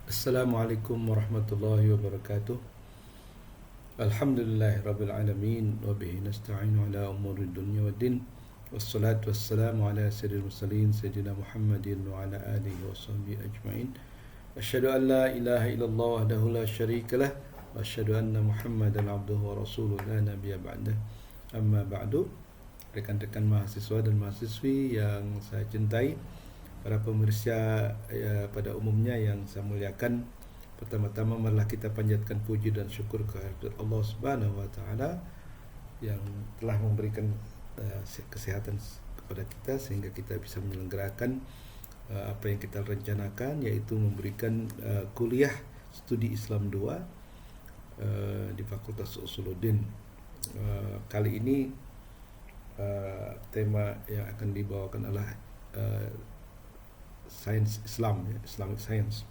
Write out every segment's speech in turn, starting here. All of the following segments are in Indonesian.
Assalamualaikum warahmatullahi wabarakatuh. Alhamdulillahirabbil alamin wa bihi nasta'inu ala umuri dunya waddin. Wassalatu wassalamu ala sayyidil mursalin sayyidina Muhammadin wa ala alihi wa sahbihi ajma'in. Asyhadu an la ilaha illallah wahdahu la syarika lah wa asyhadu anna Muhammadan abduhu wa rasuluhu la nabiyya ba'dah. Amma ba'du. Rekan-rekan mahasiswa dan mahasiswi yang saya cintai, para pemirsa pada umumnya yang saya muliakan, pertama-tama marilah kita panjatkan puji dan syukur kehadirat Allah Subhanahu wa taala yang telah memberikan kesehatan kepada kita sehingga kita bisa menyelenggarakan apa yang kita rencanakan, yaitu memberikan kuliah studi Islam 2 di Fakultas Usuluddin. Kali ini tema yang akan dibawakan adalah sains Islam, Islamic Science.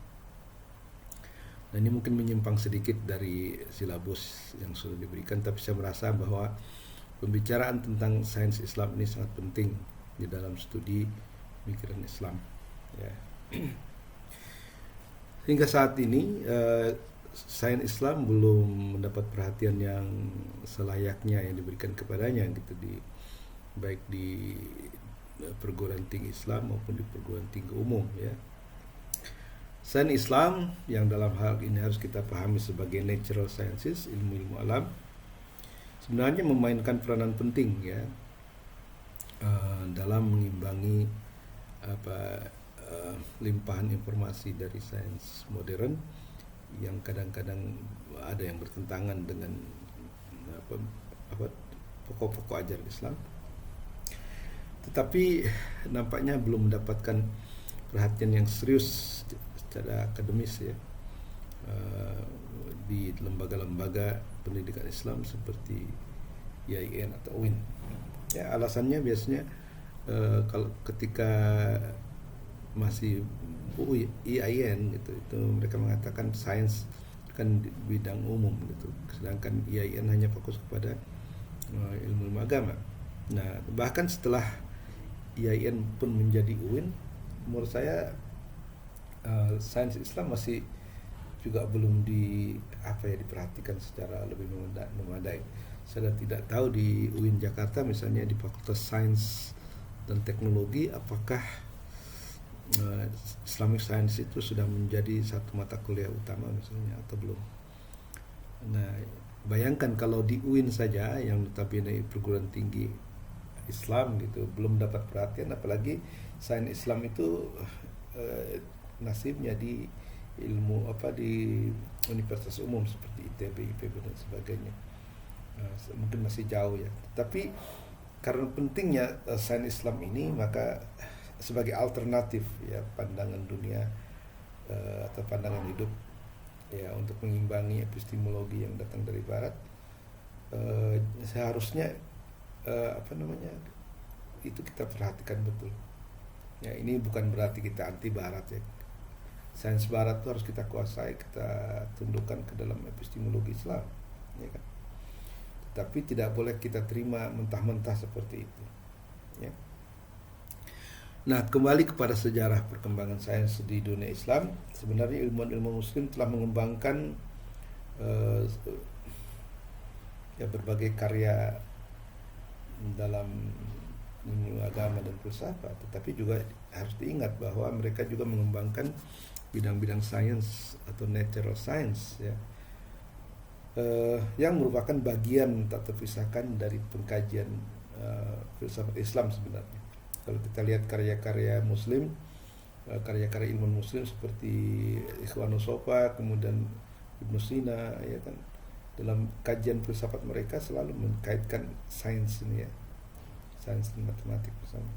Dan ini mungkin menyimpang sedikit dari silabus yang sudah diberikan, tapi saya merasa bahwa pembicaraan tentang sains Islam ini sangat penting di dalam studi pemikiran Islam. Ya. Hingga saat ini sains Islam belum mendapat perhatian yang selayaknya yang diberikan kepadanya, gitu, baik di perguruan tinggi Islam maupun di perguruan tinggi umum, ya. Sains Islam yang dalam hal ini harus kita pahami sebagai natural sciences, ilmu-ilmu alam, sebenarnya memainkan peranan penting, ya, dalam mengimbangi limpahan informasi dari sains modern yang kadang-kadang ada yang bertentangan dengan pokok-pokok ajaran Islam. Tetapi nampaknya belum mendapatkan perhatian yang serius secara akademis, ya, di lembaga-lembaga pendidikan Islam seperti IAIN atau UIN. Ya, alasannya biasanya kalau ketika masih IAIN gitu, itu mereka mengatakan sains kan di bidang umum gitu, sedangkan IAIN hanya fokus kepada ilmu agama. Nah, bahkan setelah IAIN pun menjadi UIN, menurut saya sains Islam masih juga belum diperhatikan secara lebih memadai. Saya tidak tahu di UIN Jakarta misalnya, di Fakultas Sains dan Teknologi, apakah Islamic Science itu sudah menjadi satu mata kuliah utama misalnya atau belum. Nah, bayangkan kalau di UIN saja yang notabene perguruan tinggi Islam gitu belum dapat perhatian, apalagi sains Islam itu nasibnya di di universitas umum seperti ITB, IPB dan sebagainya. Mungkin masih jauh, ya. Tapi karena pentingnya sains Islam ini, maka sebagai alternatif, ya, pandangan dunia atau pandangan hidup, ya, untuk mengimbangi epistemologi yang datang dari Barat, seharusnya itu kita perhatikan betul. Ya, ini bukan berarti kita anti Barat, ya. Sains Barat itu harus kita kuasai, kita tundukkan ke dalam epistemologi Islam, ya kan. Tapi tidak boleh kita terima mentah-mentah seperti itu, ya. Nah, kembali kepada sejarah perkembangan sains di dunia Islam, sebenarnya ilmuwan-ilmuwan Muslim telah mengembangkan berbagai karya dalam ilmu agama dan filsafat, tetapi juga harus diingat bahwa mereka juga mengembangkan bidang-bidang sains atau natural science, ya, yang merupakan bagian tak terpisahkan dari pengkajian filsafat Islam sebenarnya. Kalau kita lihat karya-karya Muslim, karya-karya ilmuwan Muslim seperti Ikhwanus Sofa, kemudian Ibnu Sina, ya kan, dalam kajian filsafat mereka selalu mengkaitkan sains ini, ya, sains dan matematik bersama.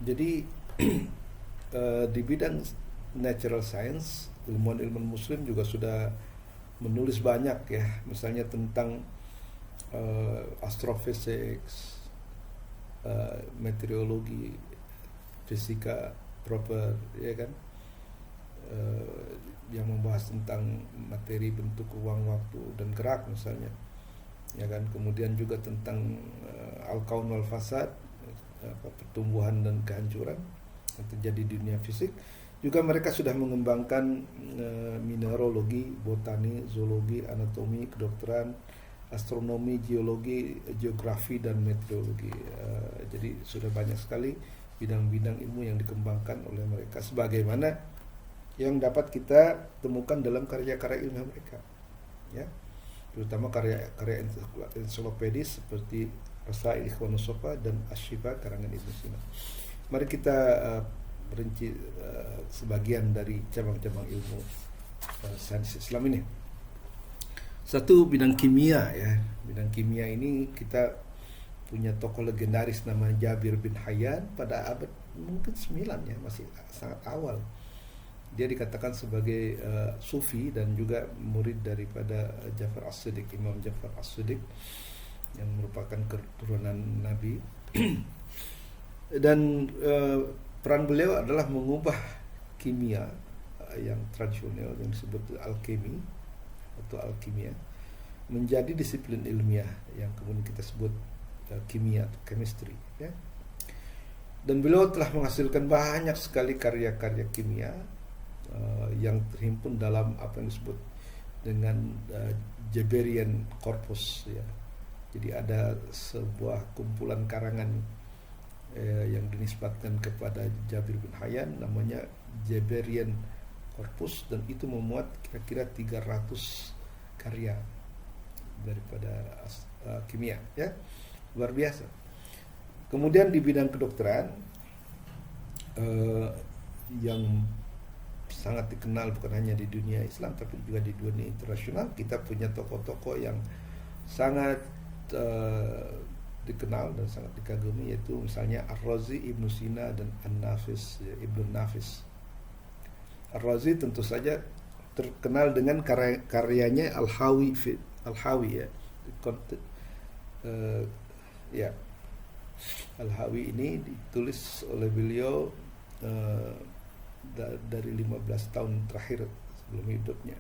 Jadi di bidang natural science, ilmuwan-ilmuwan Muslim juga sudah menulis banyak, ya, misalnya tentang astrophysics, meteorologi, fisika proper, ya kan, yang membahas tentang materi, bentuk, ruang, waktu, dan gerak misalnya, ya kan. Kemudian juga tentang al-kaun wal fasad, pertumbuhan dan kehancuran yang terjadi di dunia fisik. Juga mereka sudah mengembangkan mineralogi, botani, zoologi, anatomi, kedokteran, astronomi, geologi, geografi, dan meteorologi. Jadi sudah banyak sekali bidang-bidang ilmu yang dikembangkan oleh mereka, sebagaimana yang dapat kita temukan dalam karya-karya ilmiah mereka, ya, terutama karya-karya ensiklopedis seperti Rasail Ikhwan Nusofa dan Asy-Syifa karangan Ibnu Sina. Mari kita merinci sebagian dari cabang-cabang ilmu sains Islam ini. Satu, bidang kimia, ya. Bidang kimia ini kita punya tokoh legendaris namanya Jabir bin Hayyan pada abad mungkin 9, ya, masih sangat awal. Dia dikatakan sebagai sufi dan juga murid daripada Ja'far As-Shadiq, Imam Ja'far As-Shadiq, yang merupakan keturunan Nabi. Dan peran beliau adalah mengubah kimia yang tradisional yang disebut alkemi atau alkimia menjadi disiplin ilmiah yang kemudian kita sebut kimia atau chemistry, ya. Dan beliau telah menghasilkan banyak sekali karya-karya kimia yang terhimpun dalam apa yang disebut dengan Jaberian Corpus, ya. Jadi ada sebuah kumpulan karangan yang dinisbatkan kepada Jabir bin Hayyan, namanya Jaberian Corpus, dan itu memuat kira-kira 300 karya daripada kimia, ya, luar biasa. Kemudian di bidang kedokteran yang sangat dikenal bukan hanya di dunia Islam tapi juga di dunia internasional, kita punya tokoh-tokoh yang sangat dikenal dan sangat dikagumi, yaitu misalnya Ar-Razi, Ibnu Sina, dan An-Nafis, ya, Ibnu Nafis. Ar-Razi tentu saja terkenal dengan karyanya Al-Hawi, ya. Ya, Al-Hawi ini ditulis oleh beliau dari 15 tahun terakhir sebelum hidupnya,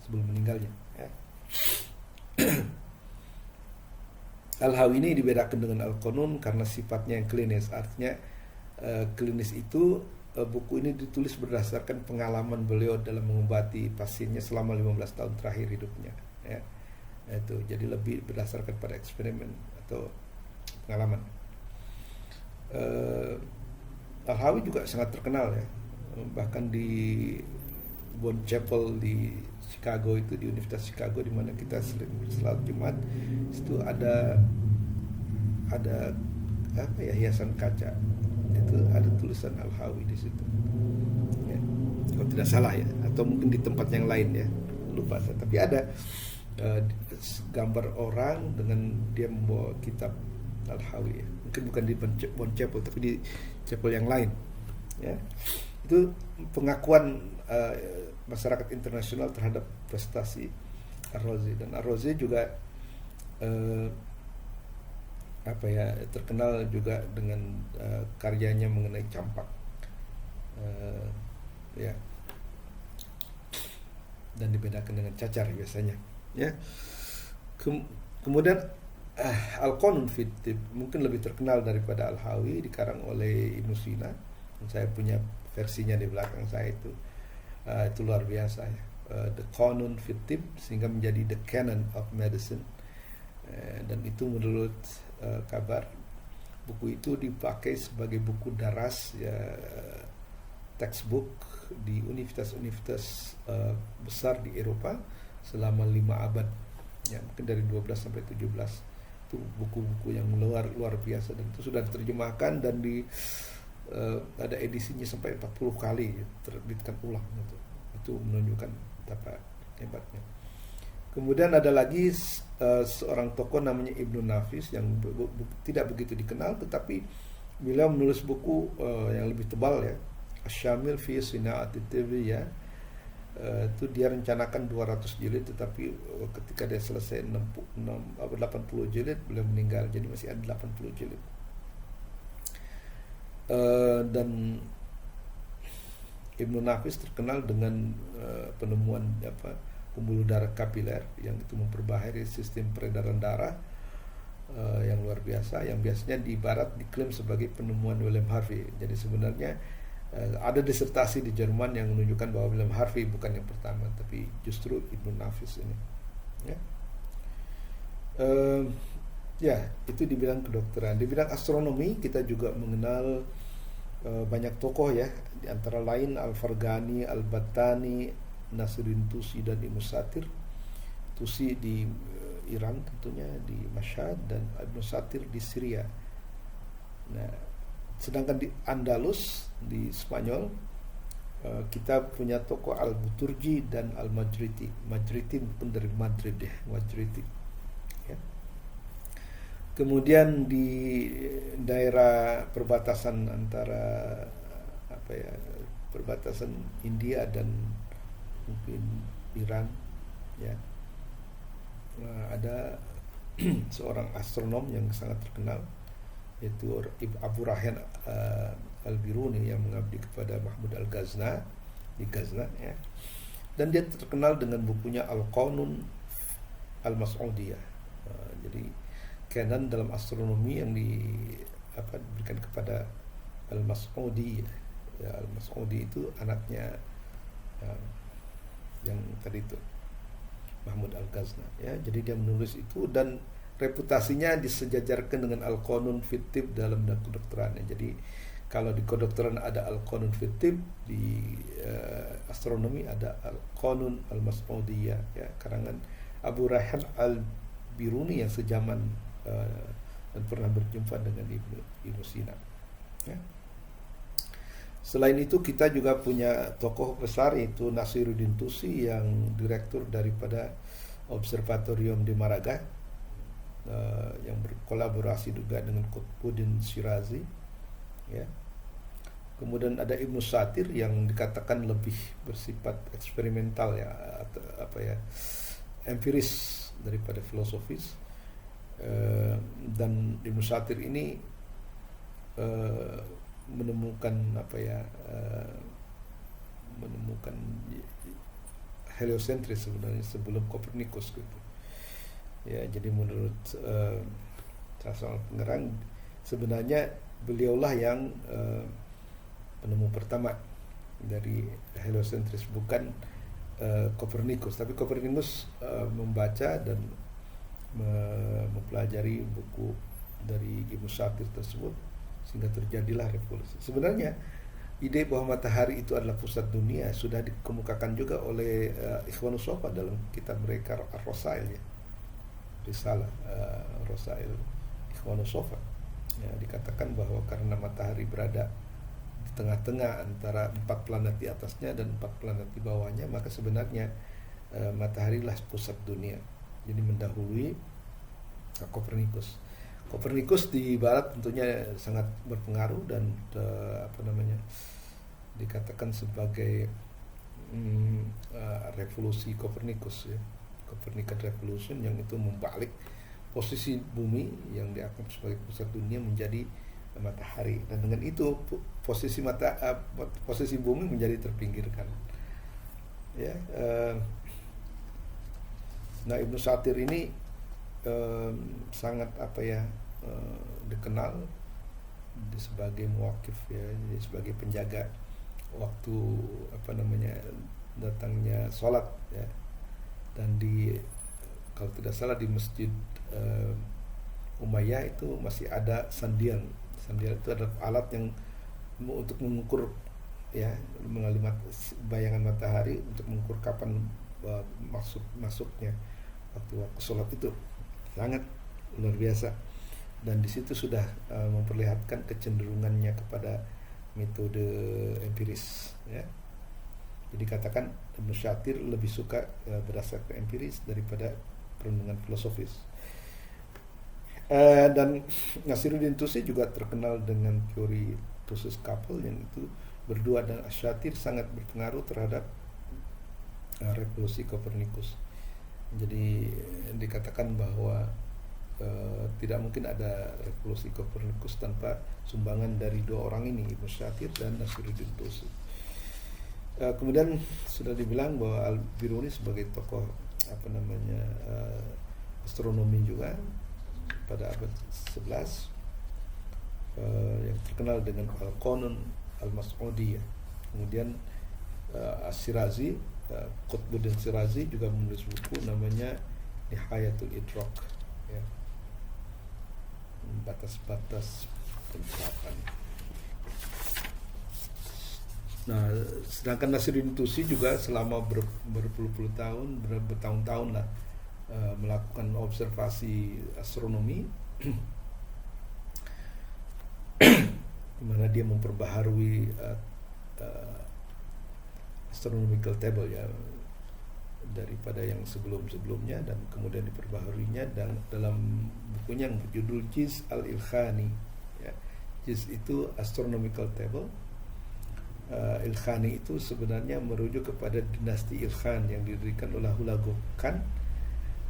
sebelum meninggalnya, ya. Al-Hawi ini dibedakan dengan Al-Qanun karena sifatnya yang klinis. Artinya klinis itu buku ini ditulis berdasarkan pengalaman beliau dalam mengobati pasiennya selama 15 tahun terakhir hidupnya, ya. Itu jadi lebih berdasarkan pada eksperimen atau pengalaman. Al-Hawi juga sangat terkenal, ya. Bahkan di Bond Chapel di Chicago, itu di Universitas Chicago di mana kita sering salat Jumat, itu ada apa ya, hiasan kaca, itu ada tulisan Al-Hawi di situ, ya, kalau tidak salah, ya, atau mungkin di tempat yang lain, ya, lupa saya. Tapi ada gambar orang dengan dia membawa kitab Al-Hawi, ya. Mungkin bukan di Bond Chapel tapi di chapel yang lain, ya. Itu pengakuan masyarakat internasional terhadap prestasi Ar-Razi. Dan Ar-Razi juga terkenal juga dengan karyanya mengenai campak, ya, dan dibedakan dengan cacar biasanya, ya. Kemudian Al-Qanun fi Tibb mungkin lebih terkenal daripada Al-Hawi, dikarang oleh Ibnu Sina. Saya punya versinya di belakang saya itu luar biasa, ya. The Qanun fi Tibb sehingga menjadi The Canon of Medicine, dan itu menurut kabar buku itu dipakai sebagai buku daras, ya, textbook di universitas-universitas besar di Eropa selama 5 abad, ya, mungkin dari 12 sampai 17. Itu buku-buku yang luar biasa, dan itu sudah diterjemahkan dan ada edisinya sampai 40 kali terbitkan ulang, gitu. Itu menunjukkan betapa hebatnya. Kemudian ada lagi seorang tokoh namanya Ibnu Nafis yang tidak begitu dikenal, tetapi beliau menulis buku yang lebih tebal, ya, Asy-Syamil fi Sina'ati Tibb, ya. Itu dia rencanakan 200 jilid, tetapi ketika dia selesai 80 jilid beliau meninggal, jadi masih ada 80 jilid. Dan Ibnu Nafis terkenal dengan penemuan pembuluh darah kapiler yang itu memperbaharui sistem peredaran darah, yang luar biasa, yang biasanya di Barat diklaim sebagai penemuan William Harvey. Jadi sebenarnya ada disertasi di Jerman yang menunjukkan bahwa William Harvey bukan yang pertama, tapi justru Ibnu Nafis ini. Ya, ya itu di bidang kedokteran. Di bidang astronomi kita juga mengenal banyak tokoh ya, di antara lain Al-Farghani, Al-Battani, Nasiruddin Tusi dan Ibnu Satir. Tusi di Iran tentunya, di Mashhad, dan Ibnu Satir di Syria. Nah, sedangkan di Andalus di Spanyol kita punya tokoh Al-Buturji dan Al-Majriti. Majriti pun dari Madrid ya, Majriti. Ya. Kemudian di daerah perbatasan antara perbatasan India dan mungkin Iran ya, ada seorang astronom yang sangat terkenal, yaitu Abu Rayhan Al-Biruni, yang mengabdi kepada Mahmud Al-Ghazna di Ghazna ya. Dan dia terkenal dengan bukunya Al-Qanun Al-Mas'udiyah. Jadi canon dalam astronomi yang diberikan kepada Al-Mas'udi ya. Al-Mas'udi itu anaknya yang tadi itu Mahmud Al-Ghazna ya. Jadi dia menulis itu dan reputasinya disejajarkan dengan Al-Qanun fit Tibb dalam kedokterannya. Jadi kalau di kedokteran ada Al-Qanun fit Tibb, di astronomi ada Al-Qanun Al-Mas'udiyah ya, karangan Abu Rayhan Al-Biruni yang sejaman dan pernah berjumpa dengan Ibnu Sina ya. Selain itu kita juga punya tokoh besar, yaitu Nasiruddin Tusi yang direktur daripada Observatorium di Malaga, yang berkolaborasi juga dengan Qutbuddin Shirazi ya. Kemudian ada Ibnu Satir yang dikatakan lebih bersifat eksperimental ya, atau empiris daripada filosofis. Dan Ibnu Satir ini menemukan heliosentris sebenarnya sebelum Kopernikus gitu ya. Jadi menurut salah seorang pengarang, sebenarnya beliaulah yang penemu pertama dari heliosentris, bukan Kopernikus. Tapi Kopernikus membaca dan mempelajari buku dari Ibnu Satir tersebut, sehingga terjadilah revolusi. Sebenarnya ide bahwa matahari itu adalah pusat dunia sudah dikemukakan juga oleh Ikhwanus Shafah dalam kitab mereka Ar-Rasail ya, Risalah Rasail Ikhwanus Shafah ya. Dikatakan bahwa karena matahari berada di tengah-tengah antara 4 planet di atasnya dan 4 planet di bawahnya, maka sebenarnya matahari lah pusat dunia. Jadi mendahului Kopernikus. Kopernikus di Barat tentunya sangat berpengaruh dan dikatakan sebagai revolusi Kopernikus ya, Copernican Revolution, yang itu membalik posisi bumi yang dianggap sebagai pusat dunia menjadi matahari, dan dengan itu posisi bumi menjadi terpinggirkan ya. Nah, Ibnu Satir ini sangat dikenal sebagai muwakif ya, jadi sebagai penjaga waktu datangnya sholat ya. Dan kalau tidak salah di Masjid Umayyah itu masih ada sandial. Sandial itu adalah alat yang untuk mengukur ya, melalui bayangan matahari untuk mengukur kapan masuknya waktu sholat. Itu sangat luar biasa, dan di situ sudah memperlihatkan kecenderungannya kepada metode empiris ya. Jadi katakan Ibnu Satir lebih suka berdasarkan empiris daripada perenungan filosofis. Dan Nasiruddin Tusi juga terkenal dengan teori Tusus couple, yang itu berdua dengan Satir sangat berpengaruh terhadap revolusi Kopernikus. Jadi dikatakan bahwa tidak mungkin ada revolusi Kopernikus tanpa sumbangan dari dua orang ini, Ibnu Satir dan Nasiruddin Tusi. Kemudian sudah dibilang bahwa Al-Biruni sebagai tokoh astronomi juga pada abad 11 yang terkenal dengan Al-Qanun Al-Mas'udi ya. Kemudian As-Sirazi, Qutbuddin Sirazi juga menulis buku namanya Nihayatul Idrak ya. Batas-batas pencerapan. Nah, sedangkan Nasiruddin Tusi juga selama berpuluh-puluh tahun, bertahun-tahun lah melakukan observasi astronomi, di mana dia memperbaharui astronomical table ya daripada yang sebelum-sebelumnya, dan kemudian diperbaharuinya dan dalam bukunya yang berjudul Jiz Al-Ilkhani ya. Jiz itu astronomical table. Ilkhani itu sebenarnya merujuk kepada dinasti Ilkhan yang didirikan oleh Hulagu Khan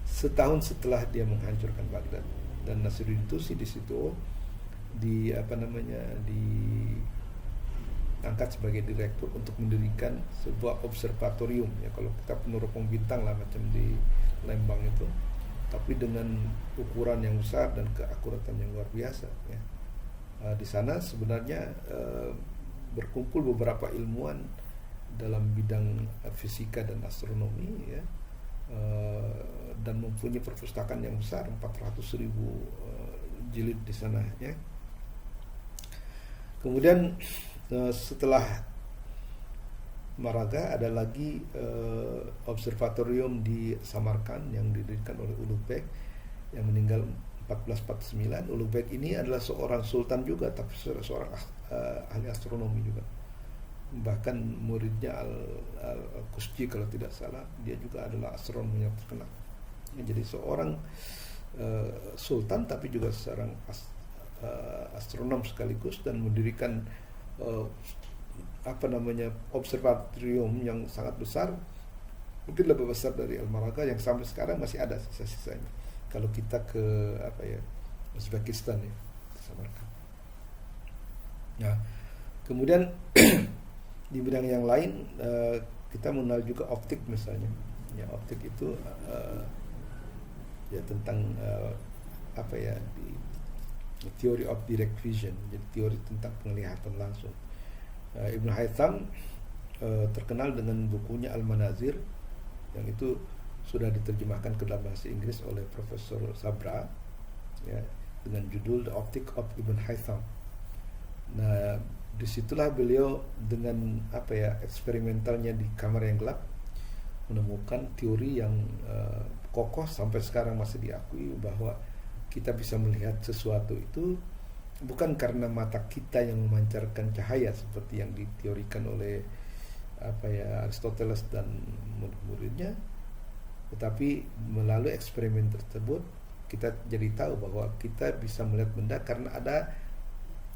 setahun setelah dia menghancurkan Baghdad. Dan Nasiruddin Tusi di situ diangkat sebagai direktur untuk mendirikan sebuah observatorium ya, kalau kita peneropong bintang lah macam di Lembang itu, tapi dengan ukuran yang besar dan keakuratan yang luar biasa ya. Di sana sebenarnya berkumpul beberapa ilmuwan dalam bidang fisika dan astronomi ya, dan mempunyai perpustakaan yang besar 400.000 jilid di sana ya. Kemudian setelah Maraga ada lagi observatorium di Samarkand yang didirikan oleh Ulugh Beg yang meninggal 1449. Ulugh Beg ini adalah seorang sultan juga, tapi seorang ahli astronomi juga. Bahkan muridnya Al-Qusji kalau tidak salah, dia juga adalah astronom yang terkenal. Jadi seorang sultan tapi juga seorang astronom sekaligus, dan mendirikan observatorium yang sangat besar, mungkin lebih besar dari Al-Maraga yang sampai sekarang masih ada sisa-sisanya. Kalau kita ke Uzbekistan ya, Samarkand. Nah, kemudian di bidang yang lain kita mengenal juga optik misalnya. Ya, optik itu ya tentang theory of direct vision, jadi teori tentang penglihatan langsung. Ibn Haytham terkenal dengan bukunya Al-Manazir yang itu sudah diterjemahkan ke dalam bahasa Inggris oleh Profesor Sabra ya, dengan judul The Optic of Ibn Haytham. Nah, disitulah beliau dengan eksperimentalnya di kamar yang gelap menemukan teori yang kokoh sampai sekarang masih diakui, bahwa kita bisa melihat sesuatu itu bukan karena mata kita yang memancarkan cahaya seperti yang diteorikan oleh Aristoteles dan murid-muridnya, tetapi melalui eksperimen tersebut kita jadi tahu bahwa kita bisa melihat benda karena ada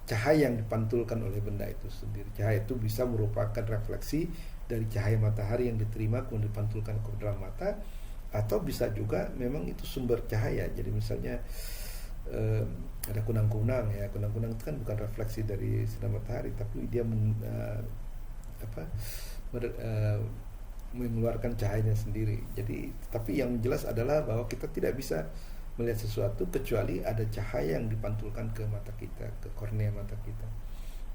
cahaya yang dipantulkan oleh benda itu sendiri. Cahaya itu bisa merupakan refleksi dari cahaya matahari yang diterima kemudian dipantulkan ke dalam mata, atau bisa juga memang itu sumber cahaya. Jadi misalnya ada kunang-kunang ya, kunang-kunang itu kan bukan refleksi dari sinar matahari, tapi dia mengeluarkan cahayanya sendiri. Jadi, tapi yang jelas adalah bahwa kita tidak bisa melihat sesuatu kecuali ada cahaya yang dipantulkan ke mata kita, ke kornea mata kita.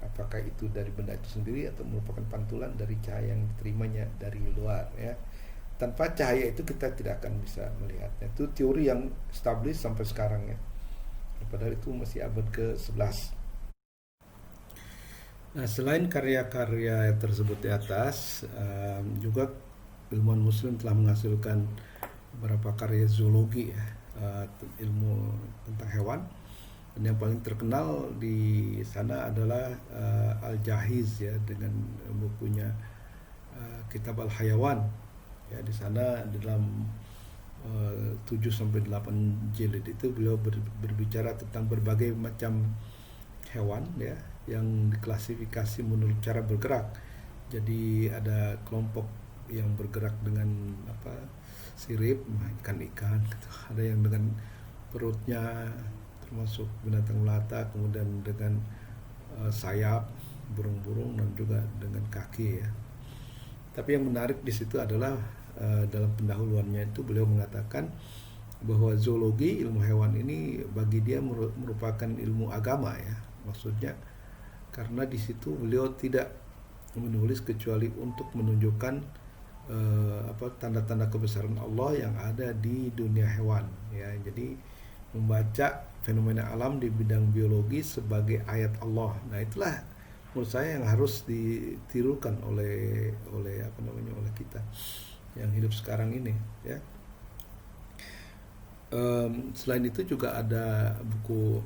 Apakah itu dari benda itu sendiri atau merupakan pantulan dari cahaya yang diterimanya dari luar ya. Tanpa cahaya itu kita tidak akan bisa melihatnya. Itu teori yang established sampai sekarang ya. Padahal itu masih abad ke-11. Nah, selain karya-karya tersebut di atas, juga ilmuwan muslim telah menghasilkan beberapa karya zoologi ya, ilmu tentang hewan. Dan yang paling terkenal di sana adalah Al-Jahiz ya, dengan bukunya Kitab Al-Hayawan. Ya, di sana dalam 7-8 jilid itu beliau berbicara tentang berbagai macam hewan ya, yang diklasifikasi menurut cara bergerak. Jadi ada kelompok yang bergerak dengan sirip, ikan-ikan gitu. Ada yang dengan perutnya termasuk binatang melata, kemudian dengan sayap burung-burung, dan juga dengan kaki ya. Tapi yang menarik di situ adalah dalam pendahuluannya itu beliau mengatakan bahwa zoologi, ilmu hewan ini bagi dia merupakan ilmu agama ya, maksudnya karena di situ beliau tidak menulis kecuali untuk menunjukkan tanda-tanda kebesaran Allah yang ada di dunia hewan ya. Jadi membaca fenomena alam di bidang biologi sebagai ayat Allah. Nah, itulah menurut saya yang harus ditirukan oleh oleh kita yang hidup sekarang ini ya. Selain itu juga ada buku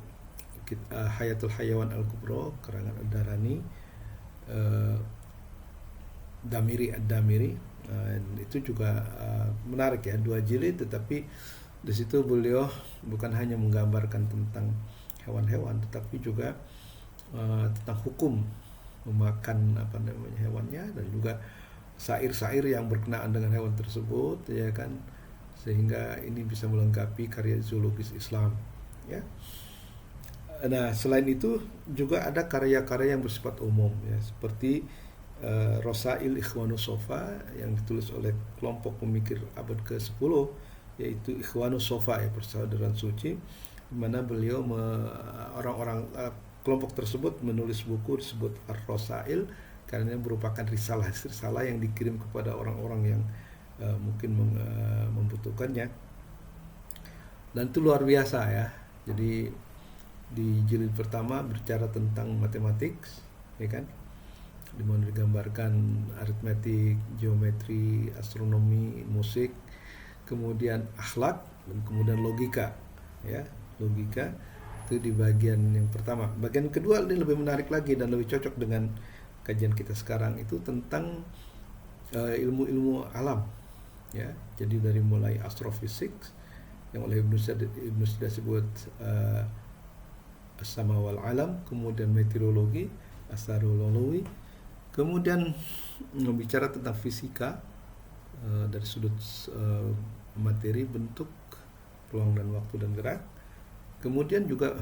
Hayatul Hayawan Al-Kubra karangan Ad-Darani, Damiri Ad-Damiri, itu juga menarik ya, 2 jilid, tetapi di situ beliau bukan hanya menggambarkan tentang hewan-hewan tetapi juga tentang hukum memakan hewannya, dan juga syair-syair yang berkenaan dengan hewan tersebut ya kan, sehingga ini bisa melengkapi karya zoologis Islam ya. Nah, selain itu juga ada karya-karya yang bersifat umum ya, seperti Rosail Ikhwanus Sofa yang ditulis oleh kelompok pemikir abad ke-10, yaitu Ikhwanus Sofa ya, persaudaraan suci, di mana beliau kelompok tersebut menulis buku disebut Ar-Rosail karena merupakan risalah yang dikirim kepada orang-orang yang mungkin membutuhkannya, dan itu luar biasa ya. Jadi di jilid pertama berbicara tentang matematik ya kan, di mana digambarkan aritmetik, geometri, astronomi, musik, kemudian akhlak, dan kemudian logika ya. Logika itu di bagian yang pertama. Bagian kedua ini lebih menarik lagi dan lebih cocok dengan kajian kita sekarang, itu tentang ilmu-ilmu alam ya. Jadi dari mulai astrofisik yang oleh Ibnu Sina sebut as-sama wal alam, kemudian meteorologi, astronomi, kemudian bicara tentang fisika dari sudut materi, bentuk, ruang dan waktu dan gerak. Kemudian juga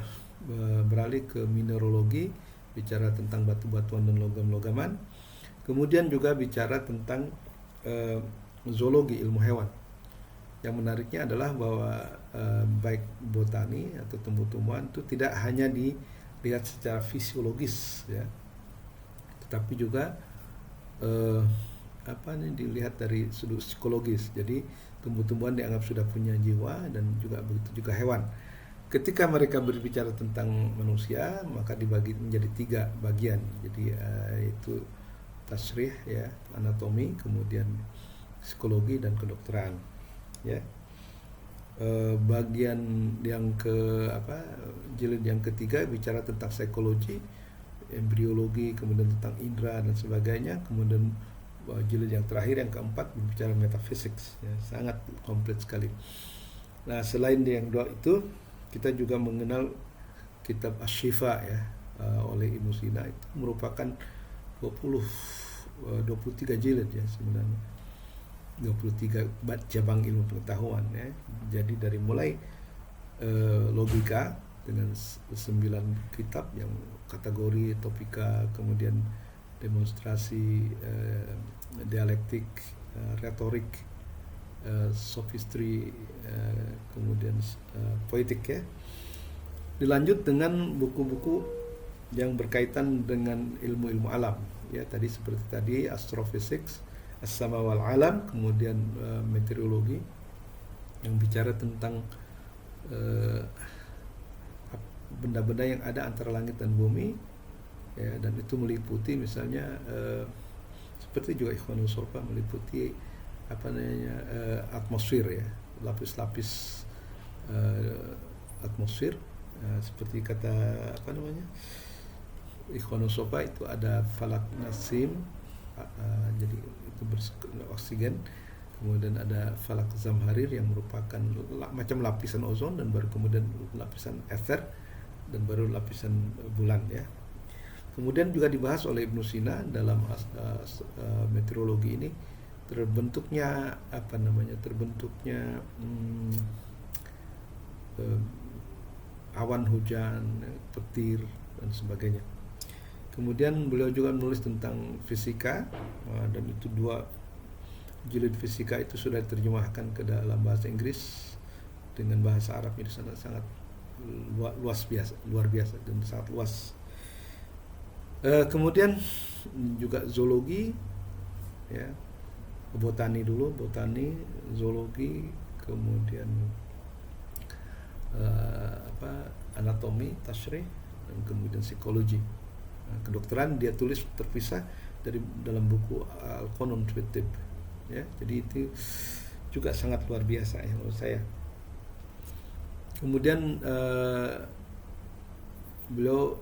beralih ke mineralogi, bicara tentang batu-batuan dan logam-logaman. Kemudian juga bicara tentang zoologi, ilmu hewan. Yang menariknya adalah bahwa baik botani atau tumbuh-tumbuhan itu tidak hanya dilihat secara fisiologis ya, tetapi juga dilihat dari sudut psikologis. Jadi tumbuh-tumbuhan dianggap sudah punya jiwa, dan juga begitu juga hewan. Ketika mereka berbicara tentang manusia, maka dibagi menjadi 3 bagian. Jadi itu tasrih ya, anatomi, kemudian psikologi dan kedokteran ya. Bagian yang jilid yang ketiga bicara tentang psikologi, embriologi, kemudian tentang indera dan sebagainya. Kemudian jilid yang terakhir yang keempat berbicara metafisik ya, sangat komplit sekali. Nah, selain yang 2 itu, kita juga mengenal kitab Asy-Syifa ya, oleh Ibnu Sina. Itu merupakan 23 jilid ya sebenarnya, 23 cabang ilmu pengetahuan ya. Jadi dari mulai logika dengan 9 kitab yang kategori, topika, kemudian demonstrasi, dialektik, retorik, sophistry, kemudian poetik ya. Dilanjut dengan buku-buku yang berkaitan dengan ilmu-ilmu alam ya, tadi seperti tadi astrofisik, as-sama wal alam, kemudian meteorologi yang bicara tentang benda-benda yang ada antara langit dan bumi ya, dan itu meliputi misalnya seperti juga Ikhwanul Sofa meliputi atmosfer ya, lapis-lapis atmosfer, seperti kata Ikhwanul Sofa itu ada falak nasim, jadi itu oksigen, kemudian ada falak zamharir yang merupakan macam lapisan ozon, dan baru kemudian lapisan ether, dan baru lapisan bulan ya. Kemudian juga dibahas oleh Ibnu Sina dalam meteorologi ini, terbentuknya awan hujan, petir dan sebagainya. Kemudian beliau juga menulis tentang fisika, dan itu 2 jilid fisika itu sudah diterjemahkan ke dalam bahasa Inggris dengan bahasa Arab ini sangat luar biasa dan sangat luas. Kemudian juga zoologi, ya, botani, zoologi, kemudian anatomi, tashrih, dan kemudian psikologi. Kedokteran dia tulis terpisah dalam buku Al-Qanun fi Tibb, ya. Jadi itu juga sangat luar biasa ya menurut saya. Kemudian beliau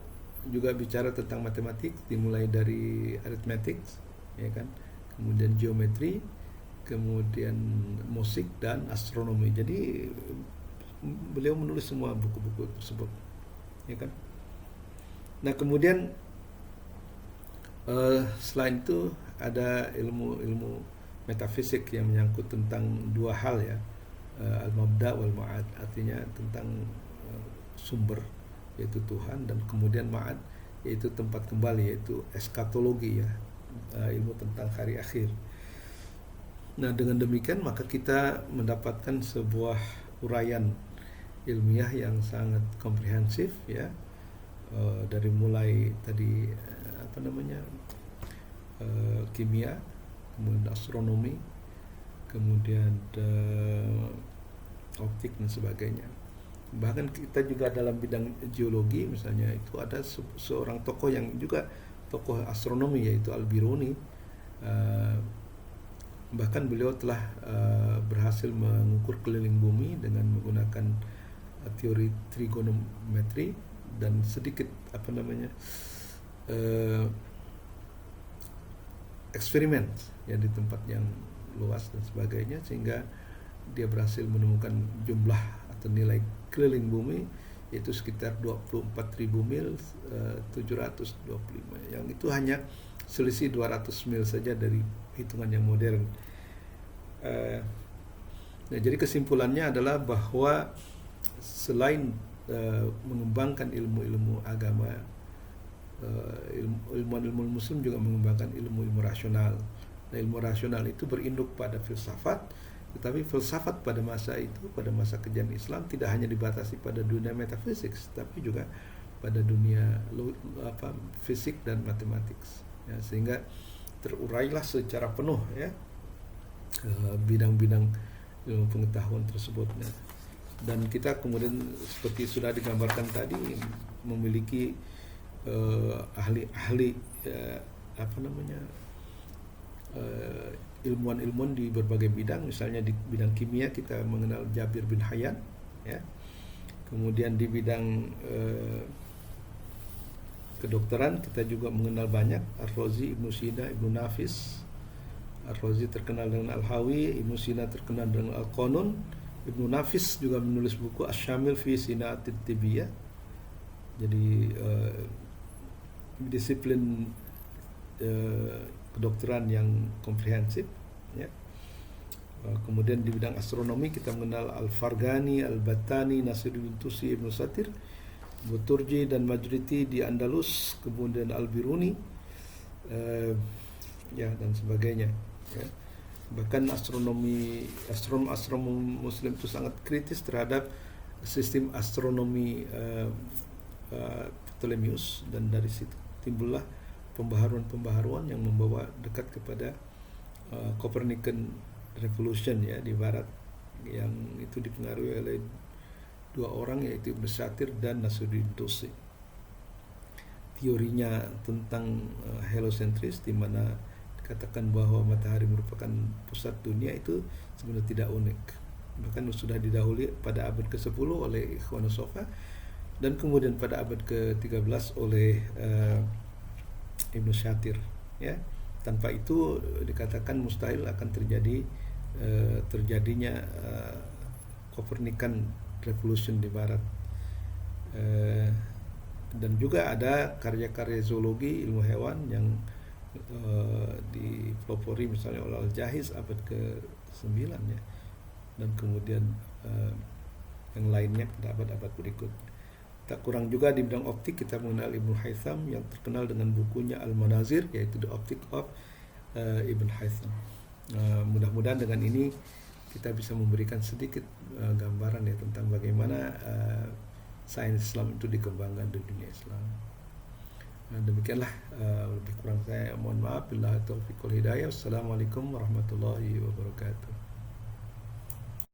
juga bicara tentang matematik, dimulai dari arithmetic, ya kan, kemudian geometri, kemudian musik dan astronomi. Jadi beliau menulis semua buku-buku tersebut, ya kan. Nah, kemudian selain itu ada ilmu metafisik yang menyangkut tentang dua hal, ya, al-mabda wal ma'ad, artinya tentang sumber, yaitu Tuhan, dan kemudian ma'ad, yaitu tempat kembali, yaitu eskatologi, ya, ilmu tentang hari akhir. Nah, dengan demikian maka kita mendapatkan sebuah uraian ilmiah yang sangat komprehensif, ya, dari mulai tadi kimia, kemudian astronomi, kemudian optik dan sebagainya. Bahkan kita juga dalam bidang geologi misalnya, itu ada seorang tokoh yang juga tokoh astronomi, yaitu Al-Biruni. Bahkan beliau telah berhasil mengukur keliling bumi dengan menggunakan teori trigonometri dan sedikit eksperimen, ya, di tempat yang luas dan sebagainya, sehingga dia berhasil menemukan jumlah atau nilai keliling bumi yaitu sekitar 24.000 mil, 725, yang itu hanya selisih 200 mil saja dari hitungan yang modern. Nah, jadi kesimpulannya adalah bahwa selain mengembangkan ilmu-ilmu agama, ilmu muslim juga mengembangkan ilmu rasional. Nah, ilmu rasional itu berinduk pada filsafat, tetapi filsafat pada masa itu, pada masa kejayaan Islam, tidak hanya dibatasi pada dunia metafisik, tapi juga pada dunia fisik dan matematik, ya, sehingga terurailah secara penuh, ya, bidang-bidang ilmu pengetahuan tersebut. Dan kita kemudian seperti sudah digambarkan tadi memiliki ahli-ahli, ilmuwan-ilmuwan di berbagai bidang. Misalnya di bidang kimia kita mengenal Jabir bin Hayyan, ya. Kemudian di bidang kedokteran kita juga mengenal banyak Ar-Razi, Ibnu Sina, Ibnu Nafis. Ar-Razi terkenal dengan Al-Hawi, Ibnu Sina terkenal dengan Al-Qanun, Ibnu Nafis juga menulis buku Asy-Syamil fi Sina'atid Tibbiyah. Jadi disiplin kedokteran yang komprehensif, ya. Kemudian di bidang astronomi kita mengenal Al-Farghani, Al-Battani, Nasiruddin Tusi, Ibnu Satir, Buturji dan Majriti di Andalus, kemudian Al-Biruni, ya, dan sebagainya, ya. Bahkan astronom muslim itu sangat kritis terhadap sistem astronomi Ptolemeus, dan dari situ timbullah pembaharuan yang membawa dekat kepada Copernican Revolution, ya, di barat, yang itu dipengaruhi oleh dua orang, yaitu Ibnu Satir dan Nasiruddin Tusi. Teorinya tentang heliocentris, di mana dikatakan bahwa matahari merupakan pusat dunia, itu sebenarnya tidak unik. Bahkan sudah didahului pada abad ke-10 oleh Ikhwanus Sofa, dan kemudian pada abad ke-13 oleh Ibnu Satir, ya. Tanpa itu dikatakan mustahil akan terjadinya Copernican Revolution di barat. Dan juga ada karya-karya zoologi, ilmu hewan, yang dipelopori misalnya oleh Al-Jahiz abad ke-9, ya, dan kemudian yang lainnya pada abad-abad berikutnya. Tak kurang juga di bidang optik kita mengenal Ibnu Haytham yang terkenal dengan bukunya Al-Manazir, yaitu The Optic of Ibn Haytham. Mudah-mudahan dengan ini kita bisa memberikan sedikit gambaran ya tentang bagaimana sains Islam itu dikembangkan di dunia Islam. Demikianlah, lebih kurang saya mohon maaf. Billahi taufiq wal hidayah. Wassalamualaikum warahmatullahi wabarakatuh.